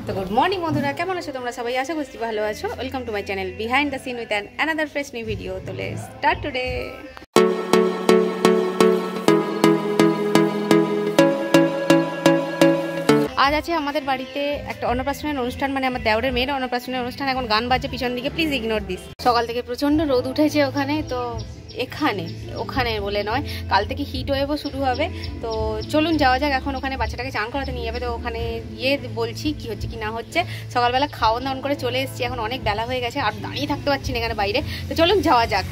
তো good morning বন্ধুরা, কেমন আছো তোমরা সবাই? আশা করছি ভালো আছো। Welcome to my channel behind the scene with another fresh new video. তো লেটস স্টার্ট টুডে। আজ আছে আমাদের বাড়িতে একটা অন্নপ্রাশনের অনুষ্ঠান, মানে আমার দেওরের মেয়ের অন্নপ্রাশনের অনুষ্ঠান। এখন গান বাজে পিছন দিকে, প্লিজ ইগনোর দিস। সকাল থেকে প্রচণ্ড রোদ উঠেছে ওখানে, তো ওখানে বলে নয়, কাল থেকে হিট ওয়েভও শুরু হবে। তো চলুন যাওয়া যাক। এখন ওখানে বাচ্চাটাকে চান করাতে নিয়ে যাবে, তো ওখানে গিয়ে বলছি কি হচ্ছে কি না হচ্ছে। সকালবেলা খাওয়া দাওয়া করে চলে এসেছি, এখন অনেক বেলা হয়ে গেছে, আর দাঁড়িয়ে থাকতে পারছি না এখানে বাইরে। তো চলুন যাওয়া যাক।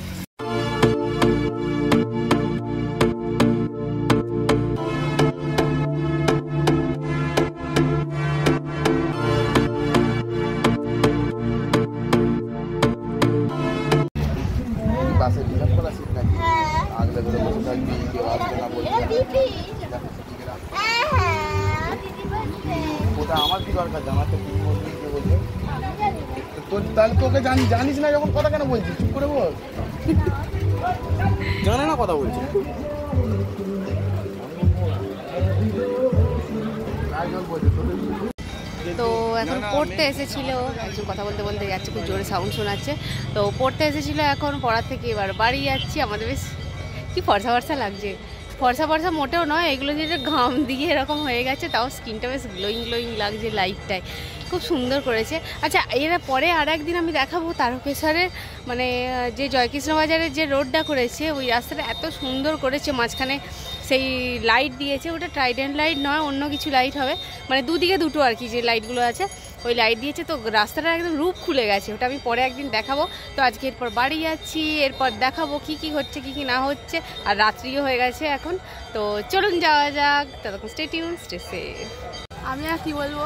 আমার কি দরকার জানাতে? তাহলে তোকে জানিস না যখন কথা কেন বলছিস? চুপ করে বল। জানে না কথা বলছি। তো এখন পড়তে এসেছিল একজন, কথা বলতে বলতে যাচ্ছে, খুব জোরে সাউন্ড শোনাচ্ছে। তো পড়তে এসেছিল, এখন পড়ার থেকে এবার বাড়ি যাচ্ছি। আমাদের বেশ কি ফর্সা ফর্সা লাগছে। ফর্সা ফর্সা মোটেও নয়, এগুলো যে ঘাম দিয়ে এরকম হয়ে গেছে, তাও স্কিনটা বেশ গ্লোয়িং লাগছে লাইটটায়, খুব সুন্দর করেছে। আচ্ছা, এর পরে আর একদিন আমি দেখাবো তারকেশ্বরের, মানে যে জয়কৃষ্ণ বাজারের যে রোডটা করেছে, ওই রাস্তাটা এত সুন্দর করেছে। মাঝখানে সেই লাইট দিয়েছে, ওটা ট্রাইডেন্ট লাইট নয়, অন্য কিছু লাইট হবে, মানে দুদিকে দুটো আর কি, যে লাইটগুলো আছে ওই লাইট দিয়েছে। তো রাস্তাটা একদম রূপ খুলে গেছে, ওটা আমি পরে একদিন দেখাবো। তো আজকে এরপর বাড়ি যাচ্ছি, এরপর দেখাবো কি হচ্ছে কি না হচ্ছে, আর রাত্রিও হয়ে গেছে এখন। তো চলুন যাওয়া যাক, ততক্ষণ স্টে টিউন, স্টে সেফ। আমি আর কি বলবো,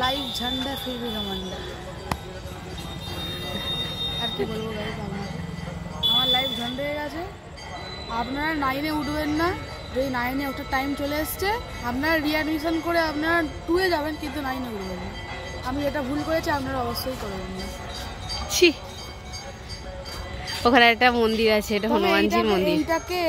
লাইভ ঝান্ডা ফিরবি রমান্ডা, আর কি বলবো গাইজ, আমার লাইভ ঝান্ডা হয়ে গেছে। আপনারা 9-এ উঠবেন না, যদি 9-এ ওঠার টাইম চলে এসছে, আপনারা রিঅ্যাডমিশন করে আপনারা 2-এ যাবেন, কিন্তু 9-এ উঠবেন না। আমি এটা ভুল করেছি, আপনারা অবশ্যই করবেন না। ছি, ওখানে একটা মন্দির আছে, এটা হনুমানজির মন্দির। এইটাকে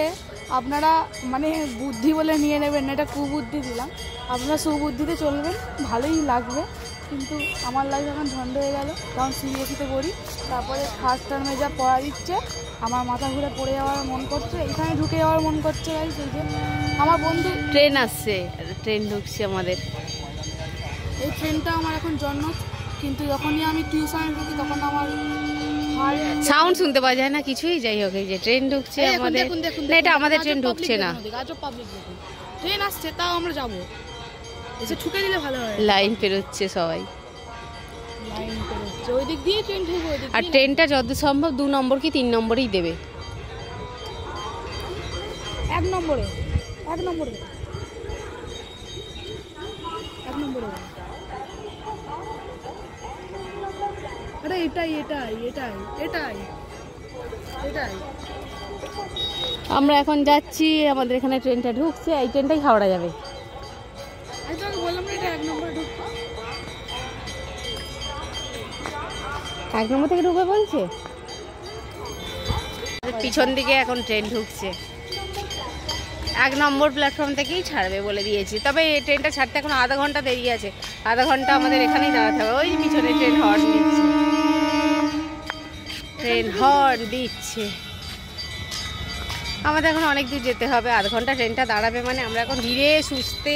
আপনারা মানে বুদ্ধি বলে নিয়ে নেবেন না, এটা কুবুদ্ধি দিলাম। আপনারা সুবুদ্ধিতে চলবেন, ভালোই লাগবে। কিন্তু আমার লাইফ এখন ঝন্ড হয়ে গেল, কারণ সিবিএসিতে পড়ি। তারপরে ফার্স্ট টার্মে যা পড়া দিচ্ছে, আমার মাথা ঘুরে পড়ে যাওয়ার মন করছে, এখানে ঢুকে যাওয়ার মন করছে। ভাই সেই যে আমার বন্ধু ট্রেন আসছে, ট্রেন ঢুকছে আমাদের। এই ট্রেনটা আমার এখন জন্ম, কিন্তু যখনই আমি টিউশনে ঢুকি তখন আমার সাউন্ড শুনতে পাওয়া যায় না কিছুই। যাই হোক, এই যে ট্রেন ঢুকছে আমাদের। না, এটা আমাদের ট্রেন ঢুকছে না, ট্রেন আসছে, তাও আমরা যাবো, এসে ঠুকে দিলে ভালো হয়। লাইন পেরোচ্ছে সবাই, লাইন পেরোচ্ছে, ওই দিক দিয়ে ট্রেন ঢুকবে। আর ট্রেনটা যত সম্ভব 2 নম্বর কি 3 নম্বরেই দেবে। 1 নম্বরে আরে এটাই। আমরা এখন যাচ্ছি, আমাদের এখানে ট্রেনটা ঢুকছে, এই ট্রেনটাই হাওড়া যাবে। আমি তোকে বললাম না, এটা 1 নম্বরে ঢুকবে। 1 নম্বর থেকে ঢুকবে বলছে, পিছন দিকে এখন ট্রেন ঢুকছে। 1 নম্বর প্ল্যাটফর্ম থেকেই ছাড়বে বলে দিয়েছি, তবে এই ট্রেনটা ছাড়তে এখন আধা ঘন্টা দেরি আছে। আধা ঘন্টা আমাদের এখানেই দাঁড়াতে হবে। ওই পিছনে ট্রেন হর্ন দিচ্ছে, আমাদের এখন অনেক দূর যেতে হবে, আধ ঘন্টা ট্রেনটা দাঁড়াবে, মানে আমরা এখন ধীরে সুস্থে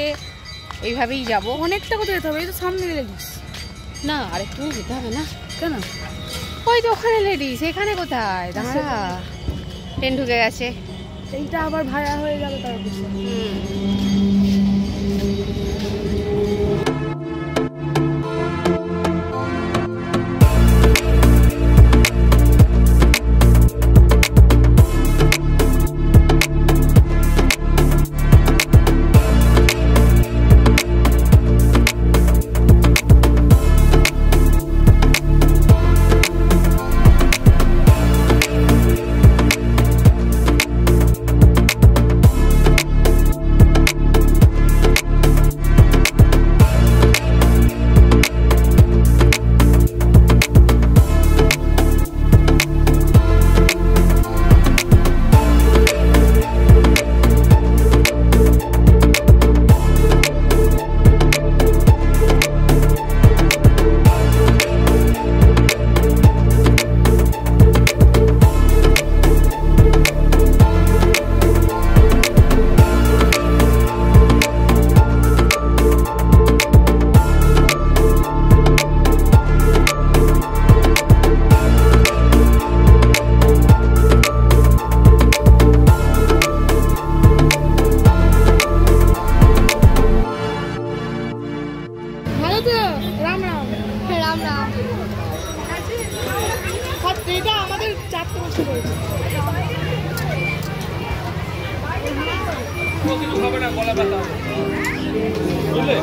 এইভাবেই যাব। অনেকটা কোথায় যেতে হবে? এই তো সামনে লেডিস। না, আরেকটু যেতে হবে না? কেন? ওই তো ওখানে লেডিস, এখানে কোথায়? দাঁড়া, ট্রেন ঢুকে গেছে। এইটা আবার ভাড়া হয়ে যাবে তার পিছনে। রাম রাম। রাম রাম। এটা আমাদের 4টে বছর হয়েছে। হবে না, গলা ব্যথা হবে বুঝলে।